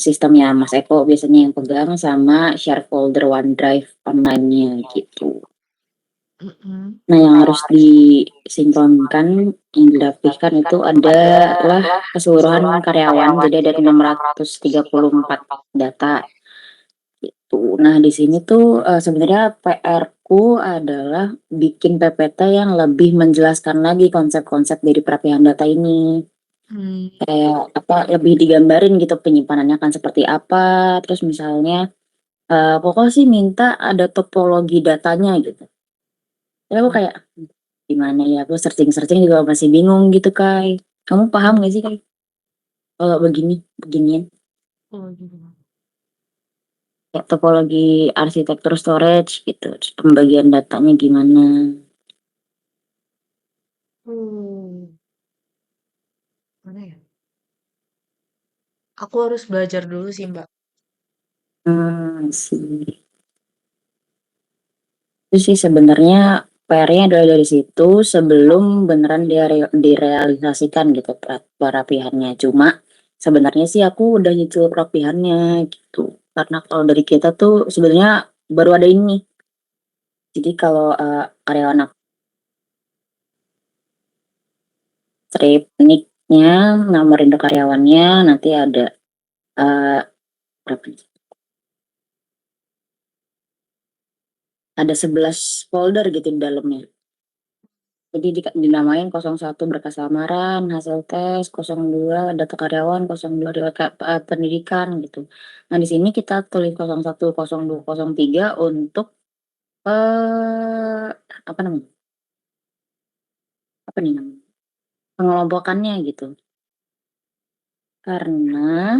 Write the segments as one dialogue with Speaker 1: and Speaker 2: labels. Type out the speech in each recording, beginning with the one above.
Speaker 1: sistemnya Mas Eko biasanya yang pegang sama share folder OneDrive online-nya gitu.
Speaker 2: Mm-mm.
Speaker 1: Nah, yang harus disinkronkan, yang dirapihkan itu adalah keseluruhan karyawan. Jadi ada 634 data itu. Nah, di sini tuh sebenarnya PR-ku adalah bikin PPT yang lebih menjelaskan lagi konsep-konsep dari perapihan data ini.
Speaker 2: Hmm.
Speaker 1: Kayak apa lebih digambarin gitu penyimpanannya akan seperti apa. Terus misalnya pokoknya sih minta ada topologi datanya gitu. Tapi aku kayak gimana ya, aku searching-searching juga masih bingung gitu, Kai. Kamu paham gak sih, Kai? Kalau beginian.
Speaker 2: Oh, gitu.
Speaker 1: Kayak topologi arsitektur storage gitu. Terus pembagian datanya gimana.
Speaker 2: Hmm. Mana ya? Aku harus belajar dulu sih, Mbak.
Speaker 1: Sih. Itu sih sebenarnya PR-nya adalah dari situ sebelum beneran direalisasikan gitu perapihannya. Cuma sebenarnya sih aku udah nyicil perapihannya gitu. Karena kalau dari kita tuh sebenarnya baru ada ini. Jadi kalau karyawan strip nicknya, nomor induk karyawannya, nanti ada eh, berapa nih? Ada 11 folder gitu di dalamnya. Jadi dinamain 01 berkas lamaran, hasil tes, 02 data karyawan, 02 pendidikan gitu. Nah, di sini kita tulis 01, 02, 03 untuk apa namanya? Apa nih namanya? Pengelompokannya gitu. Karena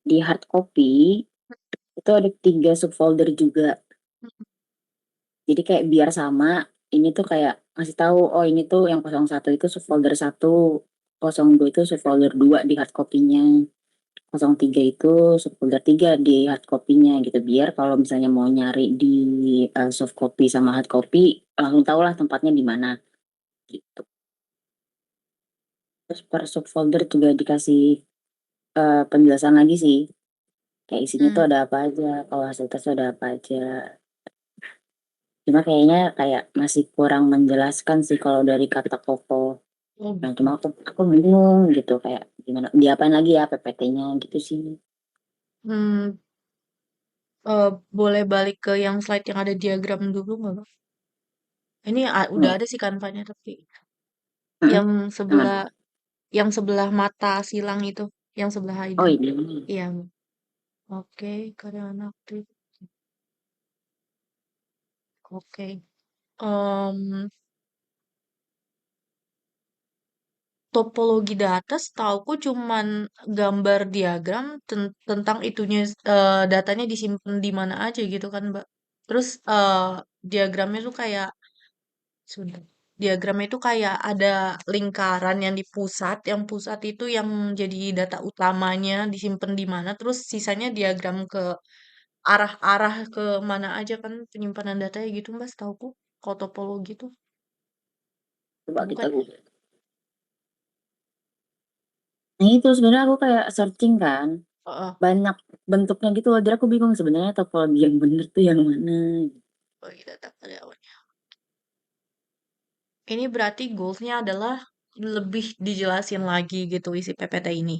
Speaker 1: di hard copy itu ada 3 subfolder juga. Jadi kayak biar sama, ini tuh kayak ngasih tahu, oh ini tuh yang 01 itu subfolder 1, 02 itu subfolder 2 di hard copy-nya. 03 itu subfolder 3 di hard copy-nya gitu. Biar kalau misalnya mau nyari di soft copy sama hard copy, langsung tahu lah tempatnya di mana gitu. Terus per subfolder juga dikasih penjelasan lagi sih. Kayak isinya tuh
Speaker 2: Hmm.
Speaker 1: ada apa aja, kalau hasil tes tuh ada apa aja. Cuma kayaknya kayak masih kurang menjelaskan sih kalau dari kata Koko.
Speaker 2: Oh,
Speaker 1: Nah,
Speaker 2: gitu.
Speaker 1: cuma aku bingung gitu kayak gimana diapain lagi ya PPT-nya gitu sih.
Speaker 2: Hmm. Boleh balik ke yang slide yang ada diagram dulu nggak, Mbak? Ini udah
Speaker 1: Nih,
Speaker 2: ada sih kanvanya tapi
Speaker 1: mm-mm.
Speaker 2: yang
Speaker 1: Yang mana?
Speaker 2: sebelah mata silang itu, yang sebelah
Speaker 1: Oh
Speaker 2: hidung.
Speaker 1: ini.
Speaker 2: Iya. Oke, karyawan aktif. Oke. Em, Topologi data setauku cuman gambar diagram tentang itunya, datanya disimpan di mana aja gitu kan, Mbak. Terus diagramnya tuh kayak sebentar. Diagramnya itu kayak ada lingkaran yang di pusat, yang pusat itu yang jadi data utamanya disimpan di mana, terus sisanya diagram ke arah-arah ke mana aja kan penyimpanan datanya gitu, Mbak, setauku. Kalau topologi tuh,
Speaker 1: Coba kita
Speaker 2: bukan ya?
Speaker 1: Google. Nah itu sebenarnya aku kayak searching kan,
Speaker 2: Heeh.
Speaker 1: banyak bentuknya gitu loh. Jadi aku bingung sebenarnya topologi yang bener tuh yang mana.
Speaker 2: Bagi data karyawan. Ini berarti goals-nya adalah lebih dijelasin lagi gitu isi PPT ini.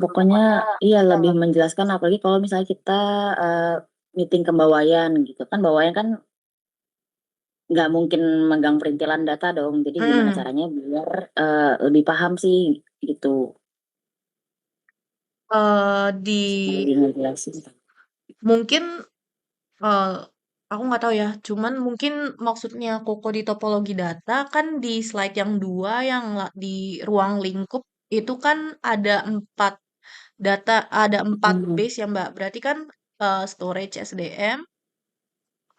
Speaker 1: Pokoknya iya lebih menjelaskan apalagi kalau misalnya kita eh, meeting ke bawayan gitu kan, bawayan kan nggak mungkin megang perintilan data dong. Jadi gimana
Speaker 2: Hmm.
Speaker 1: caranya biar lebih paham sih gitu.
Speaker 2: Di
Speaker 1: Lebih ngejelasin.
Speaker 2: mungkin eh, aku nggak tahu ya, cuman mungkin maksudnya Koko di topologi data kan di slide yang dua yang di ruang lingkup itu kan ada empat data, ada empat
Speaker 1: Hmm.
Speaker 2: base ya Mbak. Berarti kan storage SDM,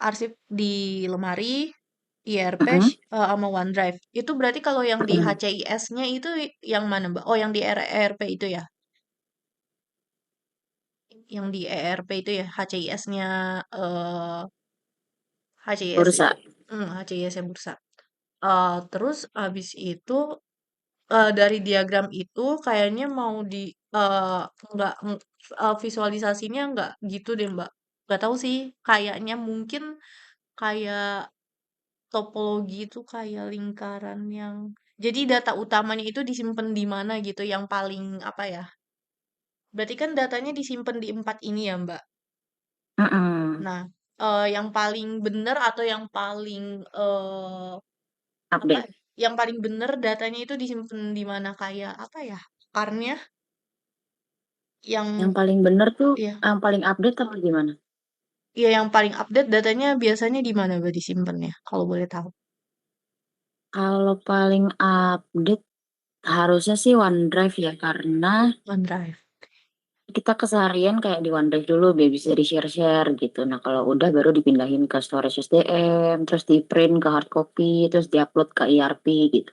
Speaker 2: arsip di lemari, IRP,
Speaker 1: Mm-mm.
Speaker 2: sama OneDrive. Itu berarti kalau yang di
Speaker 1: Mm-mm.
Speaker 2: HCIS-nya itu yang mana, Mbak? Oh, yang di ERP itu ya? Yang di ERP itu ya, HCIS-nya HCIS
Speaker 1: Bursa.
Speaker 2: HCIS-nya bursa. Terus habis itu dari diagram itu kayaknya mau di nggak visualisasinya nggak gitu deh Mbak. Nggak tahu sih, kayaknya mungkin kayak topologi itu kayak lingkaran yang jadi data utamanya itu disimpan di mana gitu, yang paling apa ya? Berarti kan datanya disimpan di empat ini ya Mbak.
Speaker 1: Mm-mm.
Speaker 2: Nah, yang paling benar atau yang paling apa?
Speaker 1: Update.
Speaker 2: Yang paling benar datanya itu disimpan di mana kayak apa ya? Akarnya
Speaker 1: Yang
Speaker 2: yang
Speaker 1: paling bener tuh,
Speaker 2: ya
Speaker 1: yang paling update apa gimana?
Speaker 2: ya yang paling update datanya biasanya di mana Mbak disimpannya kalau boleh tahu?
Speaker 1: Kalau paling update harusnya sih OneDrive ya, karena
Speaker 2: OneDrive.
Speaker 1: kita keseharian kayak di OneDrive dulu biar bisa di-share-share gitu. Nah, kalau udah baru dipindahin ke storage SDM, terus di print ke hard copy, terus diupload ke ERP gitu.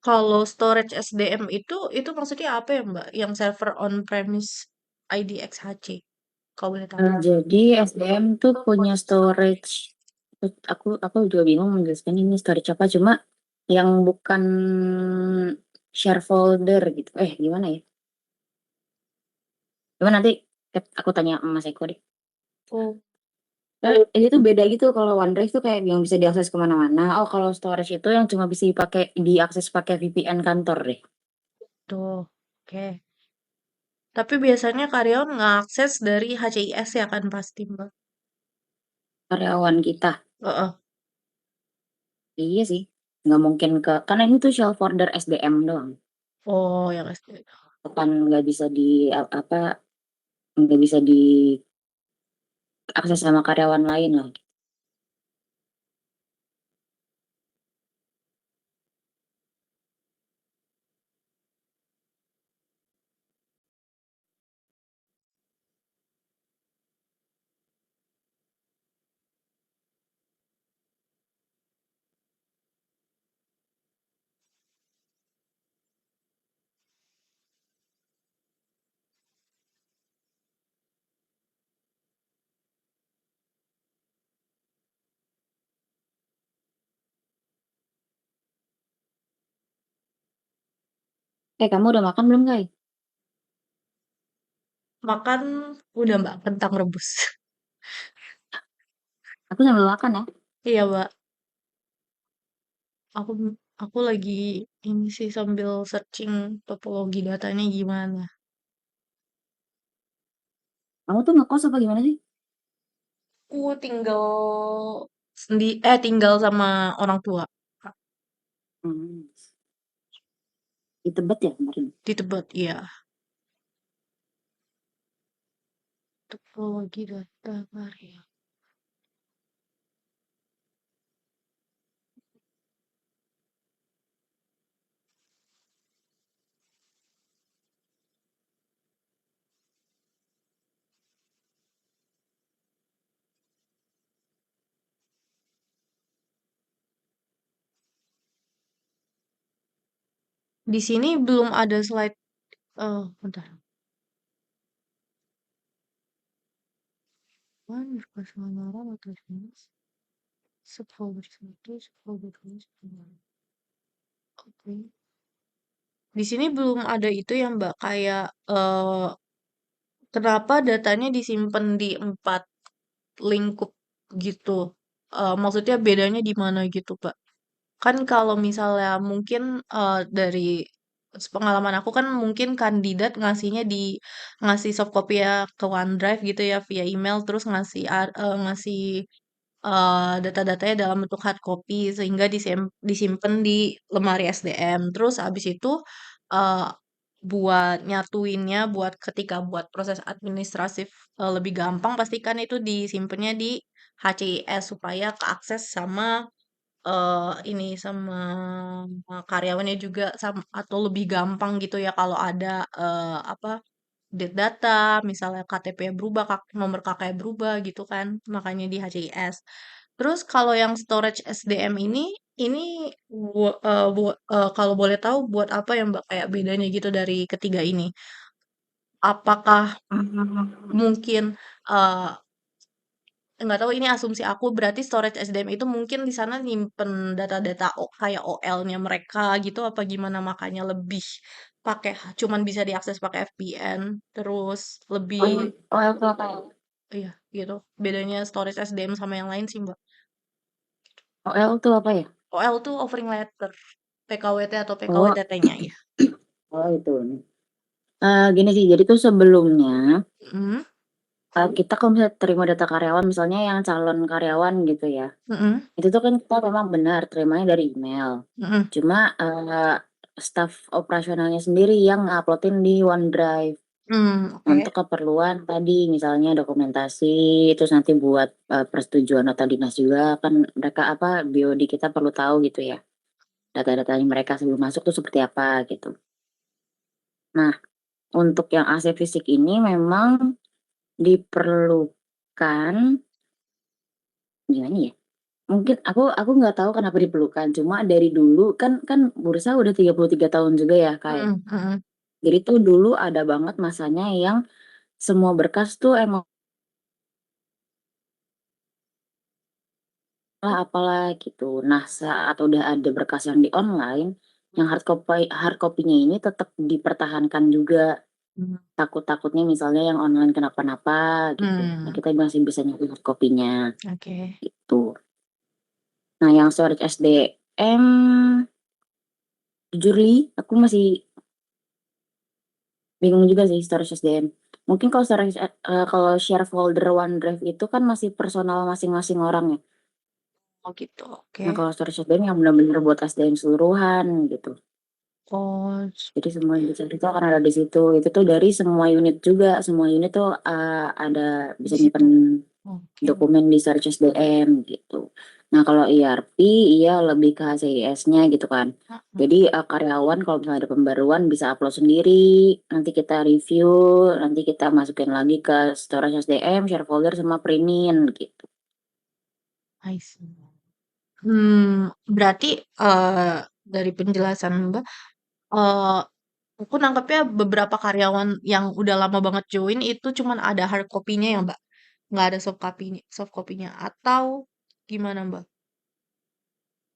Speaker 2: Kalau storage SDM itu maksudnya apa ya Mbak? Yang server on premise IDXHC, kalau boleh tahu.
Speaker 1: Jadi SDM tuh punya storage. Aku juga bingung menjelaskan ini storage apa, cuma yang bukan share folder gitu. Gimana ya? Cuma nanti aku tanya sama Mas Eko deh.
Speaker 2: Oh,
Speaker 1: Ini tuh beda gitu, kalau OneDrive tuh kayak yang bisa diakses kemana-mana. Oh, kalau storage itu yang cuma bisa diakses pakai VPN kantor deh.
Speaker 2: tuh. Oke. Tapi biasanya karyawan ngakses dari HCIS ya kan pasti Mbak.
Speaker 1: Karyawan kita.
Speaker 2: Heeh.
Speaker 1: Iya sih. Nggak mungkin karena ini tuh shell folder SDM doang.
Speaker 2: Oh, yang SD.
Speaker 1: Bukan nggak bisa apa, nggak bisa diakses sama karyawan lain lah. Kamu udah makan belum, guys?
Speaker 2: Makan udah Mbak, kentang rebus.
Speaker 1: Aku sambil makan ya.
Speaker 2: Iya Mbak, aku aku lagi ini sih sambil searching topologi datanya gimana.
Speaker 1: Kamu tuh ngekos apa gimana sih?
Speaker 2: Aku tinggal sama orang tua
Speaker 1: Hmm. Di Tebet ya kemarin.
Speaker 2: di Tebet, iya. Topologi data karya. Di sini belum ada slide. Bentar. Berkesan atau jenis subfolder satu, subfolder dua, subfolder. Oke. Di sini belum ada itu ya Mbak, kayak kenapa datanya disimpan di empat lingkup gitu. Maksudnya bedanya di mana gitu, Mbak? Kan kalau misalnya mungkin dari pengalaman aku kan mungkin kandidat ngasih soft copy ya ke OneDrive gitu ya via email terus ngasih data-datanya dalam bentuk hard copy sehingga disimpan di lemari SDM. Terus abis itu eh, buat nyatuinnya, buat ketika buat proses administratif lebih gampang, pastikan itu disimpannya di HCIS supaya keakses sama ini sama karyawannya juga atau lebih gampang gitu ya kalau ada apa data, misalnya KTP berubah, nomor KK berubah gitu kan, makanya di HCIS. Terus kalau yang storage SDM ini kalau boleh tahu buat apa ya Mbak kayak bedanya gitu dari ketiga ini? Apakah
Speaker 1: Hmm.
Speaker 2: mungkin, eee, nggak tahu ini asumsi aku, berarti storage SDM itu mungkin di sana nyimpen data-data kayak OL-nya mereka gitu apa gimana? Makanya lebih pakai cuman bisa diakses pakai VPN, terus lebih
Speaker 1: OL tuh apa ya?
Speaker 2: iya gitu. Bedanya storage SDM sama yang lain sih, Mbak.
Speaker 1: OL tuh apa ya?
Speaker 2: OL tuh offering letter, PKWT atau
Speaker 1: Oh,
Speaker 2: PKWTT-nya ya.
Speaker 1: oh itu. Gini sih, jadi tuh sebelumnya
Speaker 2: Mhm,
Speaker 1: kita kalau misalnya terima data karyawan, misalnya yang calon karyawan gitu ya,
Speaker 2: mhm,
Speaker 1: itu tuh kan kita memang benar terimanya dari email.
Speaker 2: mhm.
Speaker 1: Cuma staf operasionalnya sendiri yang uploadin di OneDrive
Speaker 2: Oke.
Speaker 1: untuk keperluan tadi, misalnya dokumentasi, terus nanti buat persetujuan nota dinas juga kan mereka apa BOD kita perlu tahu gitu ya, data-datanya mereka sebelum masuk tuh seperti apa gitu. Nah, untuk yang aset fisik ini memang diperlukan gimana ya? Mungkin aku nggak tahu kenapa diperlukan, cuma dari dulu kan kan bursa udah 33 tahun juga ya, Kak, ya.
Speaker 2: Mhm, mhm.
Speaker 1: Jadi tuh dulu ada banget masanya yang semua berkas tuh emang lah apalah gitu. Nah, saat udah ada berkas yang di online, yang hard copy-nya ini tetap dipertahankan juga.
Speaker 2: Mmm,
Speaker 1: Takut-takutnya misalnya yang online kenapa-napa gitu. Nah,
Speaker 2: mmm,
Speaker 1: kita masih bisa nyari hard copy-nya
Speaker 2: oke.
Speaker 1: gitu. Nah, yang storage SDM, jujur Li, aku masih bingung juga sih storage SDM. Mungkin kalau kalau share folder OneDrive itu kan masih personal masing-masing orang ya.
Speaker 2: Oh gitu, oke.
Speaker 1: Nah, kalau storage SDM yang benar-benar buat SDM keseluruhan gitu.
Speaker 2: Oh,
Speaker 1: Jadi semua yang dicari itu akan ada di situ. Itu tuh dari semua unit juga. Semua unit tuh ada
Speaker 2: di
Speaker 1: bisa nyimpen
Speaker 2: situ. Oke.
Speaker 1: dokumen di storage SDM gitu. Nah, kalau ERP iya lebih ke HCIS-nya gitu kan.
Speaker 2: Mhm.
Speaker 1: Jadi karyawan kalau misalnya ada pembaruan bisa upload sendiri, nanti kita review, nanti kita masukin lagi ke storage SDM, share folder sama printin gitu.
Speaker 2: I see. Berarti, dari penjelasan Mbak, eee, aku nangkepnya beberapa karyawan yang udah lama banget join itu cuman ada hard copy-nya ya, Mbak? Nggak ada soft copy-nya atau gimana, Mbak?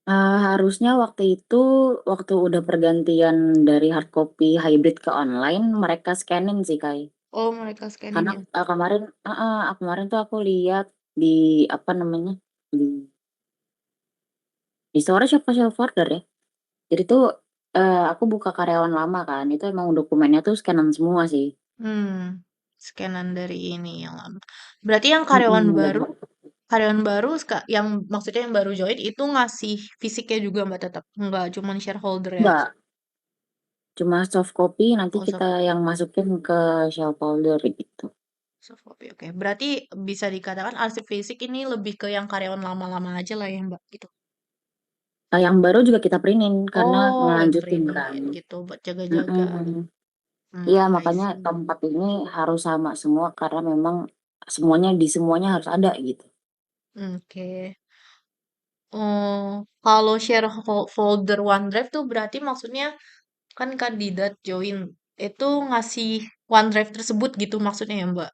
Speaker 1: Harusnya waktu itu, waktu udah pergantian dari hard copy hybrid ke online, mereka scanin sih, Kai.
Speaker 2: Oh, mereka scan-in
Speaker 1: Karena
Speaker 2: ya?
Speaker 1: kemarin tuh aku lihat di apa namanya di storage apa shell folder ya. Jadi tuh aku buka karyawan lama kan, itu emang dokumennya tuh scanan semua sih.
Speaker 2: Scan-an dari ini yang lama. Berarti yang
Speaker 1: Bener.
Speaker 2: karyawan baru yang maksudnya yang baru join itu ngasih fisiknya juga, Mbak, tetap? Nggak cuman shareholder ya?
Speaker 1: Enggak, cuma soft copy nanti
Speaker 2: Oh,
Speaker 1: kita yang masukin ke shell folder gitu.
Speaker 2: soft copy, oke. Berarti bisa dikatakan arsip fisik ini lebih ke yang karyawan lama-lama aja lah ya, Mbak, gitu?
Speaker 1: Yang baru juga kita printin karena
Speaker 2: Oh,
Speaker 1: ngelanjutin kan.
Speaker 2: di-print-in gitu buat jaga-jaga.
Speaker 1: Mm-mm. Iya,
Speaker 2: I
Speaker 1: makanya
Speaker 2: see.
Speaker 1: tempat ini harus sama semua karena memang semuanya harus ada gitu.
Speaker 2: Oke. Kalau share folder OneDrive tuh berarti maksudnya kan kandidat join itu ngasih OneDrive tersebut gitu maksudnya ya, Mbak?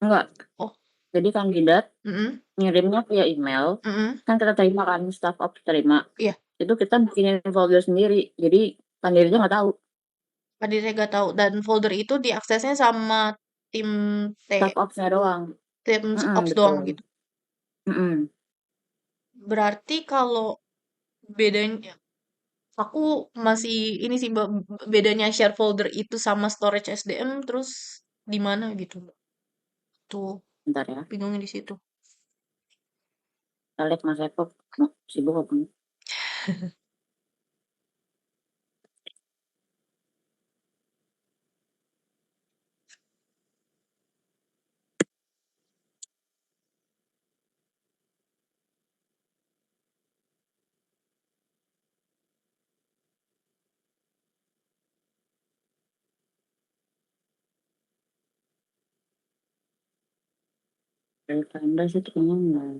Speaker 1: Enggak,
Speaker 2: Oh,
Speaker 1: jadi kandidat
Speaker 2: mhm,
Speaker 1: ngirimnya via email,
Speaker 2: mhm,
Speaker 1: kan kita terima kan, staff ops terima.
Speaker 2: iya,
Speaker 1: Itu kita bikinin folder sendiri, jadi kandidatnya nggak tahu,
Speaker 2: tadi saya nggak tahu dan folder itu diaksesnya sama tim T
Speaker 1: staff opsnya doang.
Speaker 2: tim
Speaker 1: Mm-mm,
Speaker 2: ops doang
Speaker 1: betul.
Speaker 2: gitu.
Speaker 1: Mm-mm.
Speaker 2: Berarti kalau bedanya aku masih ini sih, Mbak, bedanya share folder itu sama storage SDM terus di mana gitu, Mbak? Tuh,
Speaker 1: Bentar ya,
Speaker 2: bingungnya di situ.
Speaker 1: kita lihat Mas Eko sibuk apa nih? Dari kalender sih kayaknya nggak.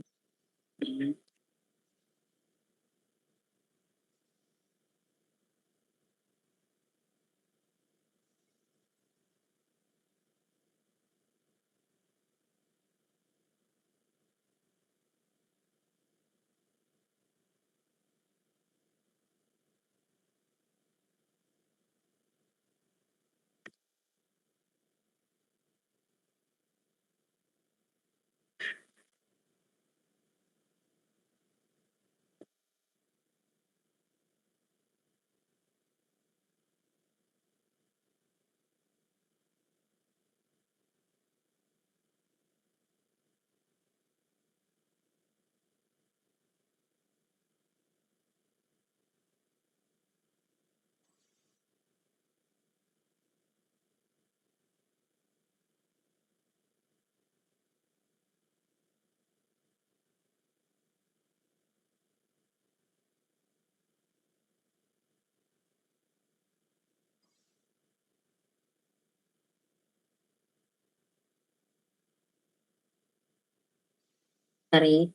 Speaker 1: Cari.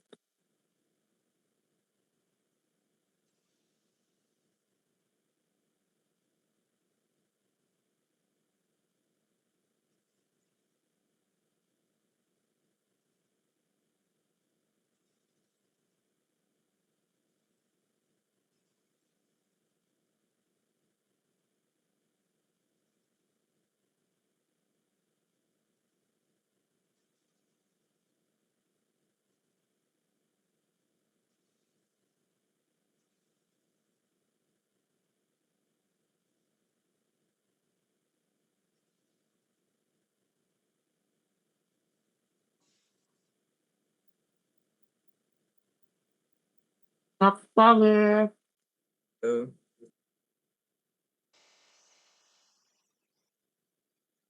Speaker 1: Apa gitu?
Speaker 3: Tuh.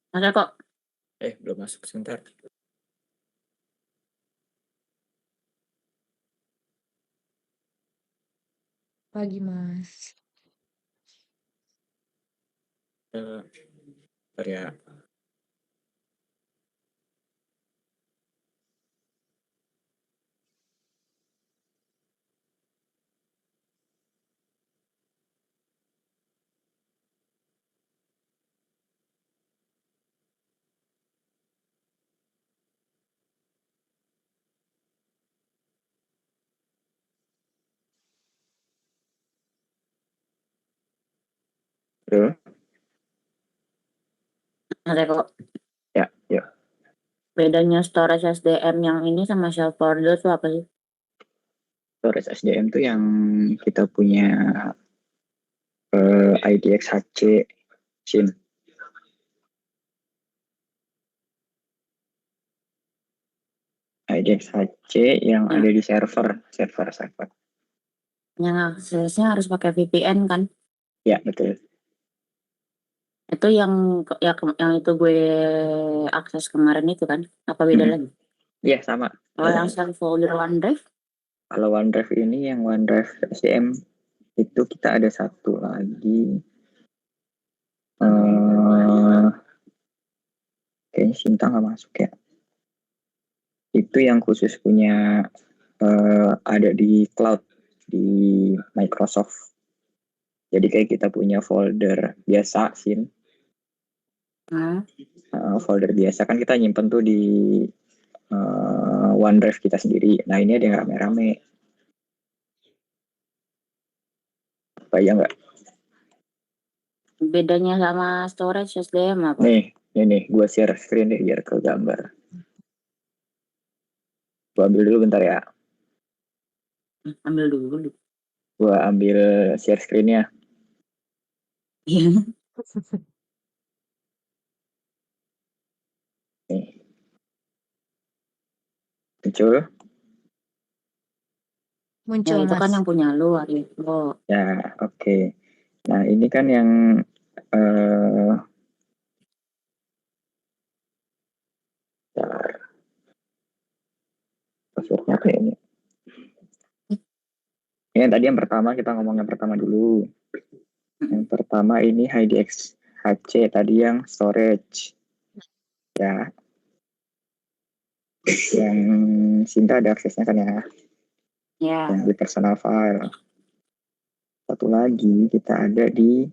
Speaker 1: Masa kok
Speaker 3: Belum masuk sebentar.
Speaker 2: Pagi, Mas.
Speaker 3: Bentar ya. Tuh.
Speaker 1: masa kok
Speaker 3: Ya, ya.
Speaker 1: bedanya storage SDM yang ini sama self order tuh apa sih?
Speaker 3: Storage SDM tuh yang kita punya IDX-HC SIM. IDX-HC yang
Speaker 1: Nah,
Speaker 3: ada di server.
Speaker 1: yang aksesnya harus pakai VPN kan?
Speaker 3: Ya, betul.
Speaker 1: Itu yang yang itu gue akses kemarin itu kan? Apa beda
Speaker 3: Mm-mm.
Speaker 1: lagi?
Speaker 3: Iya, sama.
Speaker 1: Kalau yang self folder OneDrive?
Speaker 3: Kalau OneDrive ini yang OneDrive SDM itu kita ada satu lagi. Kayaknya Sinta nggak masuk ya. Itu yang khusus punya ada di cloud di Microsoft. Jadi kayak kita punya folder biasa SIM,
Speaker 1: Hmm.
Speaker 3: folder biasa kan kita nyimpen tuh di OneDrive kita sendiri. Nah ini ada yang rame-rame, apa ya nggak?
Speaker 1: Bedanya sama storage SDM apa?
Speaker 3: Nih, gue share screen deh biar ke gambar. Gue ambil dulu bentar ya.
Speaker 1: Ambil dulu.
Speaker 3: Gue ambil share screennya.
Speaker 1: Iya.
Speaker 3: Nih, muncul.
Speaker 1: Ya
Speaker 2: Muncul,
Speaker 1: itu kan
Speaker 2: Mas.
Speaker 1: yang punya lu, Arifo.
Speaker 3: Ya, oke. Nah ini kan yang eh passwordnya apa ya ini? Ini tadi yang pertama kita ngomong yang pertama dulu. Yang pertama ini HDX HC tadi yang storage ya. Yang Sinta ada aksesnya kan ya.
Speaker 1: Ya.
Speaker 3: Yang di personal file. Satu lagi kita ada di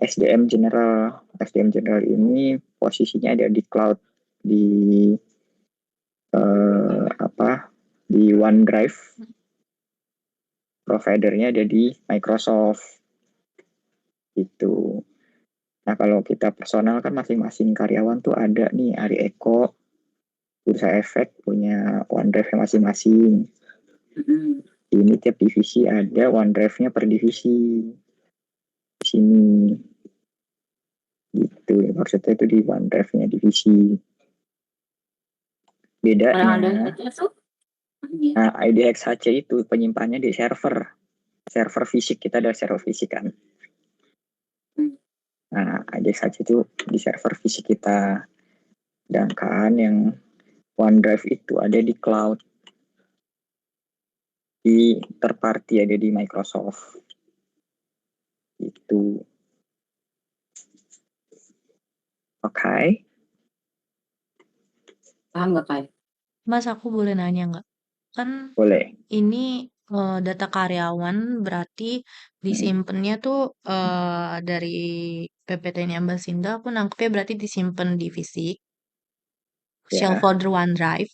Speaker 3: SDM General. SDM General ini posisinya ada di cloud di di OneDrive. Providernya ada di Microsoft itu. Nah kalau kita personal kan masing-masing karyawan tuh ada nih Ari Eko, Bursa Efek punya OneDrive masing-masing. Ini tiap divisi ada OneDrive-nya per divisi. Di sini gitu maksudnya itu di OneDrive-nya divisi.
Speaker 1: Yang ada
Speaker 3: Bedanya,
Speaker 1: aja tuh.
Speaker 3: nah IDX-HC itu penyimpanannya di server fisik, kita ada server fisik kan. Nah IDX-HC itu di server fisik kita, sedangkan yang OneDrive itu ada di cloud, di third party ada di Microsoft itu. Oke.
Speaker 1: Paham nggak, Kai?
Speaker 2: Mas, aku boleh nanya nggak? Kan
Speaker 3: Boleh.
Speaker 2: ini data karyawan berarti disimpannya tuh dari PPT-nya Mbak Sinda, aku nangkepnya berarti disimpan di fisik, shell
Speaker 3: Ya,
Speaker 2: folder OneDrive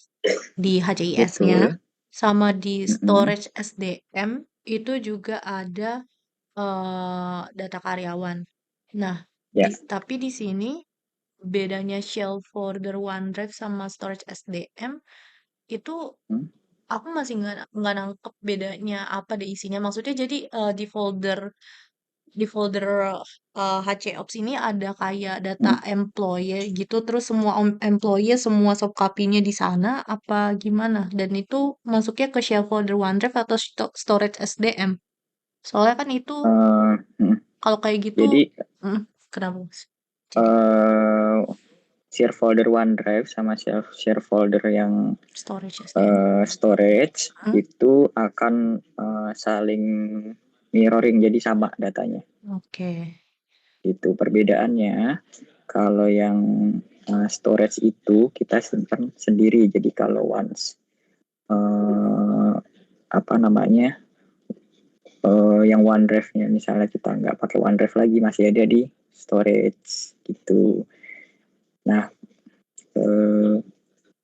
Speaker 2: di HCIS-nya,
Speaker 3: betul.
Speaker 2: sama di
Speaker 3: Mm-mm.
Speaker 2: storage SDM itu juga ada data karyawan. Nah,
Speaker 3: Ya,
Speaker 2: tapi di sini bedanya shell folder OneDrive sama storage SDM itu
Speaker 3: Hmm.
Speaker 2: aku masih nggak nangkep bedanya apa deh isinya. Maksudnya jadi di folder HCOps ini ada kayak data
Speaker 3: Hmm.
Speaker 2: employee gitu, terus semua employee semua subcopy-nya di sana apa gimana? Dan itu masuknya ke shell folder OneDrive atau storage SDM? Soalnya kan itu
Speaker 3: Eh, hmm.
Speaker 2: kalau kayak gitu,
Speaker 3: Jadi
Speaker 2: kenapa Mas? Jadi
Speaker 3: eh share folder OneDrive sama share folder yang
Speaker 2: storage SDM.
Speaker 3: storage
Speaker 2: Hmm?
Speaker 3: itu akan saling mirroring, jadi sama datanya.
Speaker 2: Oke.
Speaker 3: Itu perbedaannya. Kalau yang storage itu kita simpan sendiri. Jadi kalau once uh, apa namanya yang OneDrive-nya misalnya kita nggak pakai OneDrive lagi, masih ada di storage gitu. Nah,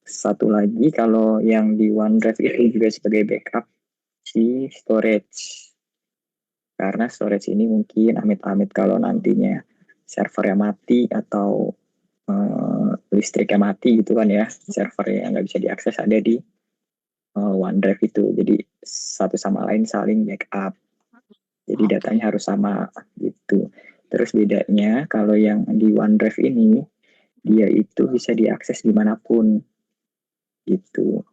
Speaker 3: satu lagi kalau yang di OneDrive itu juga sebagai backup si storage. Karena storage ini mungkin amit-amit kalau nantinya servernya mati atau listriknya mati gitu kan ya, server yang nggak bisa diakses ada di OneDrive itu. Jadi satu sama lain saling backup. Jadi
Speaker 2: Oke.
Speaker 3: datanya harus sama gitu. Terus bedanya kalau yang di OneDrive ini dia itu bisa diakses dimanapun gitu.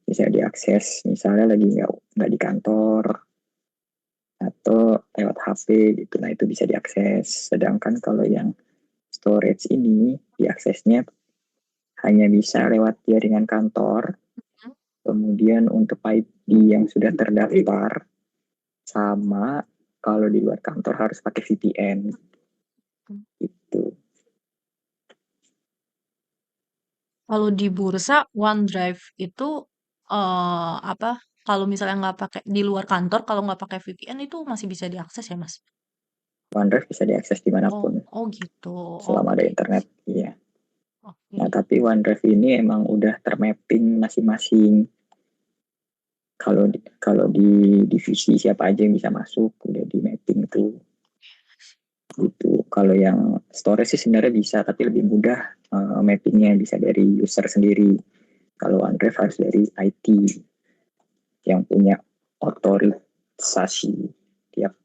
Speaker 3: Bisa diakses misalnya lagi nggak di kantor atau lewat HP gitu. Nah itu bisa diakses. Sedangkan kalau yang storage ini diaksesnya hanya bisa lewat jaringan kantor. Kemudian untuk ID yang sudah terdaftar sama kalau di luar kantor harus pakai VPN gitu.
Speaker 2: Kalau di bursa OneDrive itu apa? Kalau misalnya nggak pakai di luar kantor, kalau nggak pakai VPN itu masih bisa diakses ya, Mas?
Speaker 3: OneDrive bisa diakses
Speaker 2: Oh,
Speaker 3: dimanapun
Speaker 2: oh gitu.
Speaker 3: selama ada
Speaker 2: Oke,
Speaker 3: internet. Iya. Nah,
Speaker 2: oke.
Speaker 3: tapi OneDrive ini emang udah termapping masing-masing. Kalau di divisi siapa aja yang bisa masuk, udah di mapping tuh. Gitu. Kalau yang storage sih sebenarnya bisa, tapi lebih mudah mappingnya bisa dari user sendiri. Kalau OneDrive harus dari IT yang punya otorisasi tiap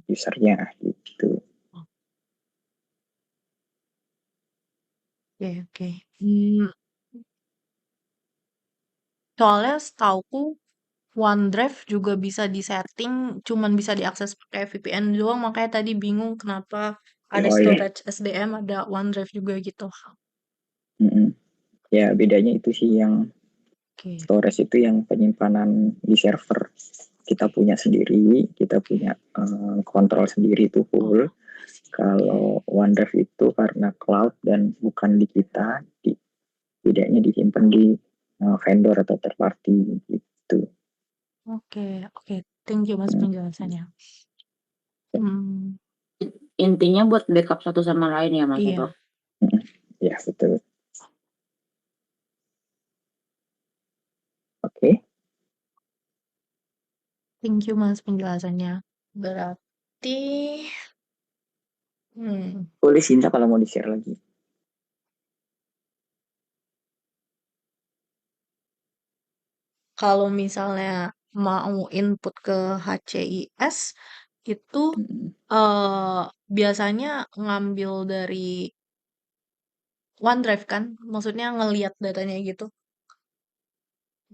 Speaker 3: usernya gitu.
Speaker 2: Oke, oke. Soalnya setauku OneDrive juga bisa disetting, cuman bisa diakses pakai VPN doang, makanya tadi bingung kenapa ada
Speaker 3: Oh iya.
Speaker 2: storage SDM, ada OneDrive juga gitu.
Speaker 3: Mm-mm. Ya bedanya itu sih yang
Speaker 2: Oke,
Speaker 3: storage itu yang penyimpanan di server kita
Speaker 2: oke,
Speaker 3: punya sendiri, kita
Speaker 2: oke.
Speaker 3: punya kontrol sendiri itu
Speaker 2: Oh,
Speaker 3: full.
Speaker 2: oke.
Speaker 3: Kalau OneDrive itu karena cloud dan bukan di kita, bedanya disimpan di vendor atau third party gitu.
Speaker 2: Oke, oke. Thank you Mas
Speaker 3: Hmm.
Speaker 2: penjelasannya. Hmm,
Speaker 1: Intinya buat backup satu sama lain ya Mas
Speaker 2: iya.
Speaker 1: itu.
Speaker 3: Ya betul. Oke.
Speaker 2: Thank you Mas penjelasannya. Berarti, hmm,
Speaker 3: Boleh Sinta kalau mau di-share lagi.
Speaker 2: kalau misalnya mau input ke HCIS itu
Speaker 3: Hmm.
Speaker 2: biasanya ngambil dari OneDrive kan? Maksudnya ngelihat datanya gitu,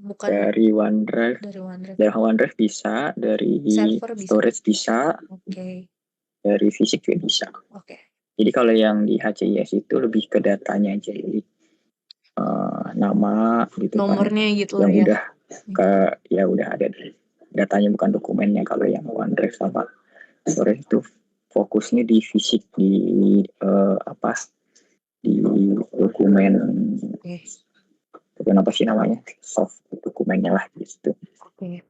Speaker 2: bukan
Speaker 3: Dari OneDrive,
Speaker 2: dari OneDrive.
Speaker 3: dari OneDrive bisa, dari
Speaker 2: Server bisa.
Speaker 3: storage bisa,
Speaker 2: Oke,
Speaker 3: dari fisik juga bisa.
Speaker 2: oke.
Speaker 3: Jadi kalau yang di HCIS itu lebih ke datanya aja, jadi nama gitu kan,
Speaker 2: Nomornya gitu lah
Speaker 3: yang
Speaker 2: ya.
Speaker 3: udah ya udah ada datanya bukan dokumennya. Kalau yang OneDrive sama storage itu fokusnya di fisik, di apa, di dokumen
Speaker 2: Oke.
Speaker 3: apa sih namanya, soft dokumen dokumennya lah gitu.
Speaker 2: Oke.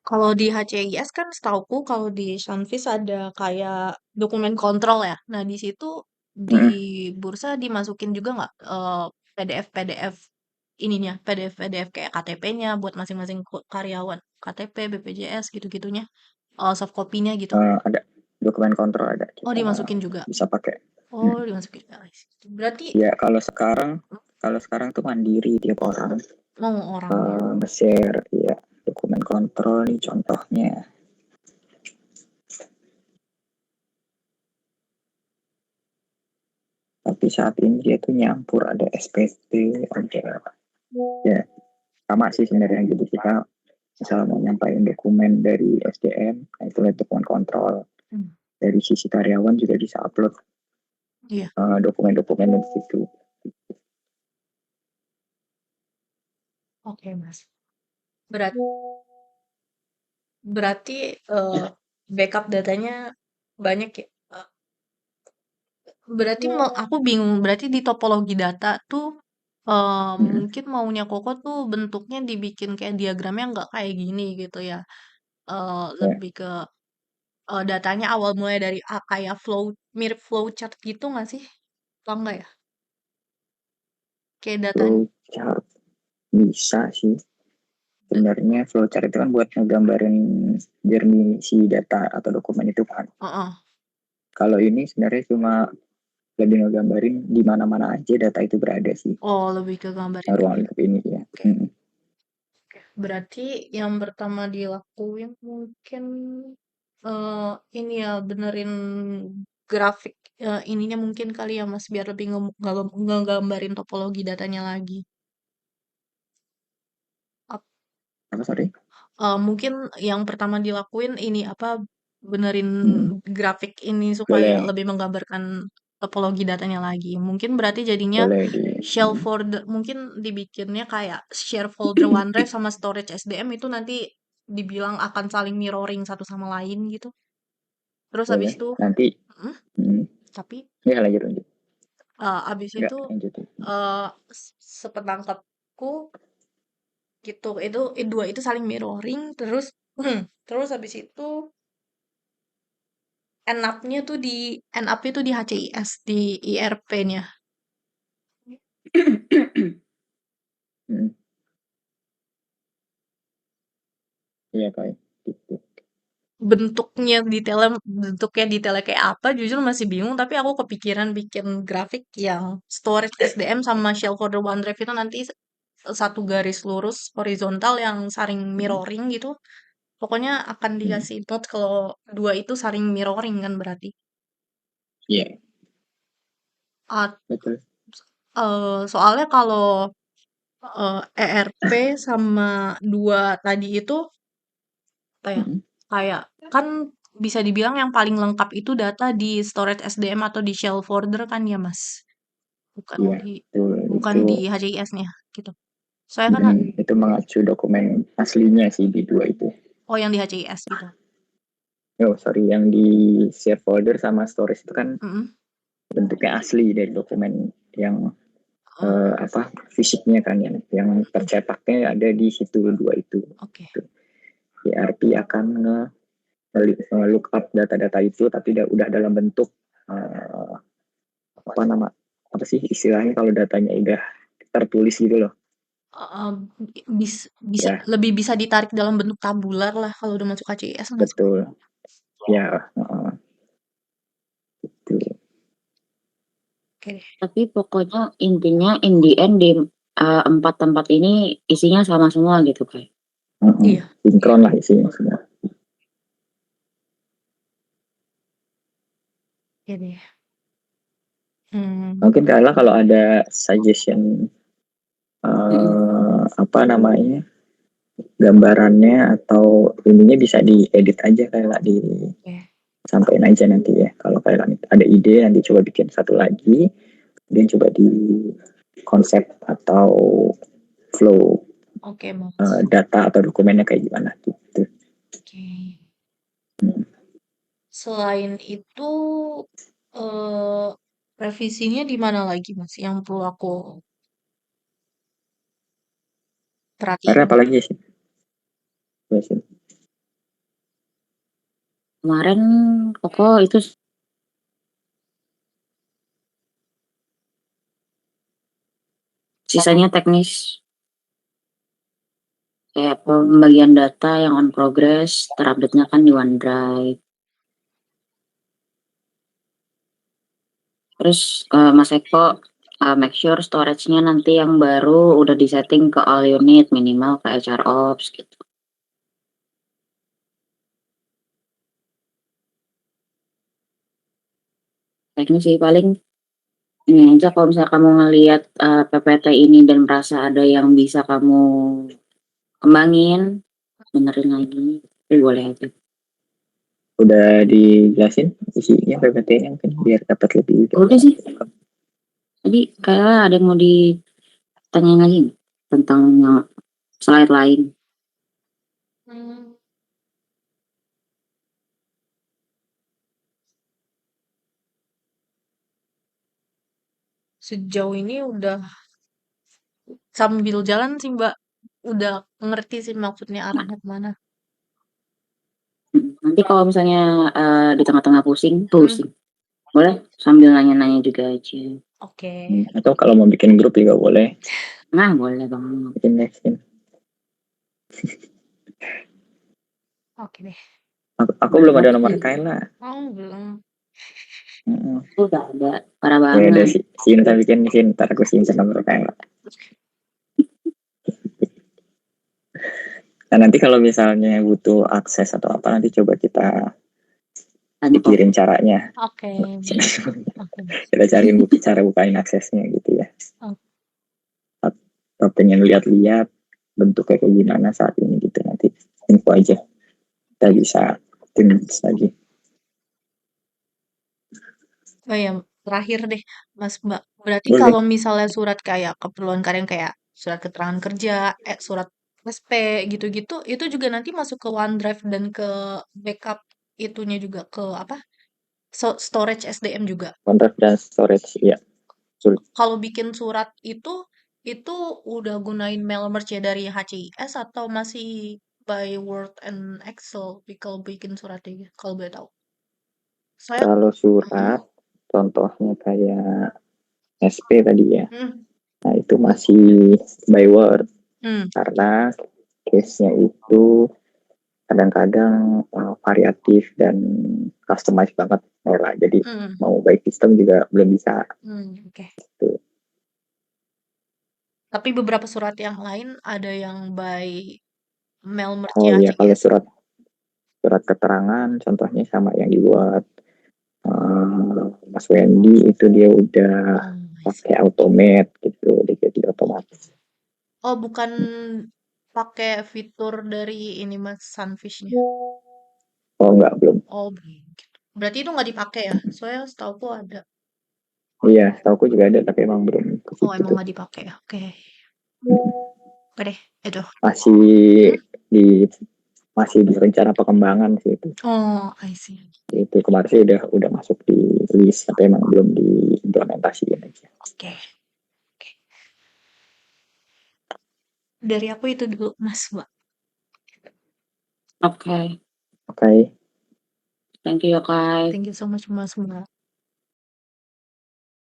Speaker 2: Kalau di HCIS kan setauku kalau di Sunfish ada kayak dokumen kontrol ya. Nah, di situ di
Speaker 3: Mm-mm.
Speaker 2: bursa dimasukin juga nggak PDF-PDF ininya, PDF-PDF kayak KTP-nya buat masing-masing karyawan, KTP, BPJS gitu-gitunya, soft copy-nya gitu.
Speaker 3: Ada dokumen kontrol, ada,
Speaker 2: Oh,
Speaker 3: kita
Speaker 2: dimasukin juga.
Speaker 3: bisa pakai.
Speaker 2: Oh, dimasukin. Berarti
Speaker 3: Ya kalau sekarang tuh mandiri tiap orang
Speaker 2: mau orang ya.
Speaker 3: nge-share ya dokumen kontrol nih contohnya. Tapi saat ini dia tuh nyampur, ada SPT, ada ya sama sih sebenarnya. Jadi kita misalnya mau nyampaikan dokumen dari SDM, nah itu dokumen kontrol. Dari sisi karyawan juga bisa upload
Speaker 2: Iya.
Speaker 3: dokumen-dokumen di situ.
Speaker 2: Oke, Mas. Berarti backup datanya banyak ya. Berarti aku bingung. Berarti di topologi data tuh mungkin maunya Koko tuh bentuknya dibikin kayak diagramnya nggak kayak gini gitu ya.
Speaker 3: Ya,
Speaker 2: Lebih ke datanya awal mulai dari A kayak mirip flow chart gitu nggak sih? Atau enggak ya? Kayak datanya.
Speaker 3: flowchart bisa sih. Sebenarnya flowchart itu kan buat ngegambarin journey si data atau dokumen itu kan. Kalau ini sebenarnya cuma lebih ngegambarin di mana-mana aja data itu berada sih.
Speaker 2: Oh, lebih ke gambarin
Speaker 3: Ruang
Speaker 2: kayak.
Speaker 3: lingkup ini ya.
Speaker 2: Oke. Berarti yang pertama dilakuin mungkin ini ya benerin grafik ininya mungkin kali ya Mas biar lebih ngegambarin topologi datanya lagi.
Speaker 3: Apa sorry?
Speaker 2: Mungkin yang pertama dilakuin ini apa benerin grafik ini supaya
Speaker 3: Boleh,
Speaker 2: lebih menggambarkan topologi datanya lagi. Mungkin berarti jadinya
Speaker 3: boleh di
Speaker 2: shell folder mungkin dibikinnya kayak share folder OneDrive sama storage SDM itu nanti dibilang akan saling mirroring satu sama lain gitu. Terus habis
Speaker 3: boleh
Speaker 2: itu,
Speaker 3: nanti.
Speaker 2: tapi
Speaker 3: Ya lanjut.
Speaker 2: habis
Speaker 3: Enggak
Speaker 2: itu
Speaker 3: lanjut.
Speaker 2: sepetangkapku gitu itu dua itu saling mirroring terus terus habis itu end up-nya tuh di HCIS di IRP-nya.
Speaker 3: Iya Pak. Gitu.
Speaker 2: Bentuknya detailnya kayak apa jujur masih bingung tapi aku kepikiran bikin grafik yang storage SDM sama shell folder OneDrive itu nanti satu garis lurus horizontal yang saling mirroring gitu. Pokoknya akan dikasih note kalau dua itu saling mirroring kan berarti.
Speaker 3: Iya,
Speaker 2: Ah,
Speaker 3: betul.
Speaker 2: soalnya kalau ERP sama dua tadi itu apa ya? Kayak kan bisa dibilang yang paling lengkap itu data di storage SDM atau di shell folder kan ya Mas? Bukan
Speaker 3: Iya,
Speaker 2: di
Speaker 3: betul.
Speaker 2: bukan
Speaker 3: Itu
Speaker 2: di HCIS-nya gitu. Soalnya kan
Speaker 3: itu mengacu dokumen aslinya sih di dua itu.
Speaker 2: oh yang di HCIS gitu.
Speaker 3: Oh sorry, yang di share folder sama storage itu kan
Speaker 2: Mm-mm.
Speaker 3: bentuknya asli dari dokumen yang apa fisiknya kan yang tercetaknya ada di situ dua itu.
Speaker 2: Oke.
Speaker 3: ERP akan look up data-data itu tapi udah dalam bentuk apa nama apa sih istilahnya kalau datanya udah tertulis gitu loh
Speaker 2: Heeh, bisa
Speaker 3: ya.
Speaker 2: lebih bisa ditarik dalam bentuk tabular lah kalau udah masuk HCIS nggak sih?
Speaker 3: Betul ya. Gitu.
Speaker 2: Oke deh.
Speaker 1: Tapi pokoknya intinya in the end di empat tempat ini isinya sama semua gitu kayak.
Speaker 2: Iya.
Speaker 3: Sinkron lah isinya semua.
Speaker 2: Oke deh.
Speaker 3: Mungkin kalau ada suggestion apa namanya gambarannya atau ininya bisa diedit aja kayak disampaikan aja nanti ya. Kalau kayak ada ide nanti coba bikin satu lagi, kemudian coba di konsep atau flow
Speaker 2: Oke, Mas.
Speaker 3: data atau dokumennya kayak gimana gitu.
Speaker 2: Oke. Selain itu, eh revisinya di mana lagi, Mas? Yang perlu aku
Speaker 3: Karena
Speaker 2: perhatiin.
Speaker 3: apalagi sih? Ya sih.
Speaker 1: Kemarin Koko itu sisanya teknis, kayak pembagian data yang on progress, terupdate-nya kan di OneDrive. Terus Mas Eko make sure storage-nya nanti yang baru udah disetting ke all unit, minimal ke HR Ops gitu. Teknis sih paling ini aja, kalau misalnya kamu ngelihat PPT ini dan merasa ada yang bisa kamu kembangin, benerin lagi, boleh aja.
Speaker 3: Udah dijelasin isinya PPT-nya mungkin biar dapat lebih.
Speaker 1: Udah sih. Tadi kayak ada yang mau ditanyain lagi nggak tentang yang slide lain.
Speaker 2: Sejauh ini udah sambil jalan sih Mbak, udah ngerti sih maksudnya arahnya kemana.
Speaker 1: Nanti kalau misalnya di tengah-tengah pusing, boleh sambil nanya-nanya juga aja.
Speaker 2: Oke.
Speaker 3: Atau kalau mau bikin grup juga boleh.
Speaker 1: Nah, boleh banget.
Speaker 3: Bikin.
Speaker 2: Oke deh.
Speaker 3: Aku belum ada nomor Kayla.
Speaker 2: Oh, belum.
Speaker 1: Udah ada, parah
Speaker 3: Ya ada
Speaker 1: banget.
Speaker 3: si Inta bikin, ntar aku simpen nomor Kayla. Nah nanti kalau misalnya butuh akses atau apa, nanti coba kita pikirin caranya.
Speaker 2: Oke.
Speaker 3: Kita cariin cara bukain aksesnya gitu ya.
Speaker 2: Oke.
Speaker 3: Atau pengen lihat-lihat bentuknya kayak gimana saat ini gitu, nanti info aja. Kita bisa tim lagi.
Speaker 2: Oh ya, terakhir deh, Mas Mbak. Berarti
Speaker 3: Boleh.
Speaker 2: kalau misalnya surat kayak keperluan karyan kayak surat keterangan kerja, surat SP gitu-gitu, itu juga nanti masuk ke OneDrive dan ke backup itunya juga ke apa? Storage SDM juga.
Speaker 3: OneDrive dan storage, ya.
Speaker 2: Kalau bikin surat itu udah gunain mail merge dari HCIS atau masih by Word and Excel kalau bikin suratnya gitu, kalau boleh tahu.
Speaker 3: Kalau surat, contohnya kayak SP tadi ya, nah itu masih by Word, karena case-nya itu kadang-kadang variatif dan customize banget, jadi mau by system juga belum bisa.
Speaker 2: Oke. Tapi beberapa surat yang lain ada yang by mail merge.
Speaker 3: Oh iya, kalau surat keterangan contohnya sama yang dibuat Mas Wendy, itu dia udah pakai automate gitu, dia jadi otomatis.
Speaker 2: Oh, bukan pakai fitur dari ini Mas Sunfish-nya.
Speaker 3: Oh enggak, belum.
Speaker 2: Oh, belum. Berarti itu nggak dipakai ya? Soalnya setauku ada.
Speaker 3: Iya, setauku juga ada tapi emang belum ke situ.
Speaker 2: Oh, emang nggak dipakai ya? Oke. Oke deh, itu.
Speaker 3: Masih di rencana pengembangan sih itu.
Speaker 2: Oh, I see.
Speaker 3: Itu kemarin sih udah masuk di list, tapi emang belum diimplementasikan aja.
Speaker 2: Oke. Dari aku itu dulu, Mas Mbak.
Speaker 1: Oke.
Speaker 3: Thank you,
Speaker 1: Yokai.
Speaker 2: Thank you so much, Mas Mbak.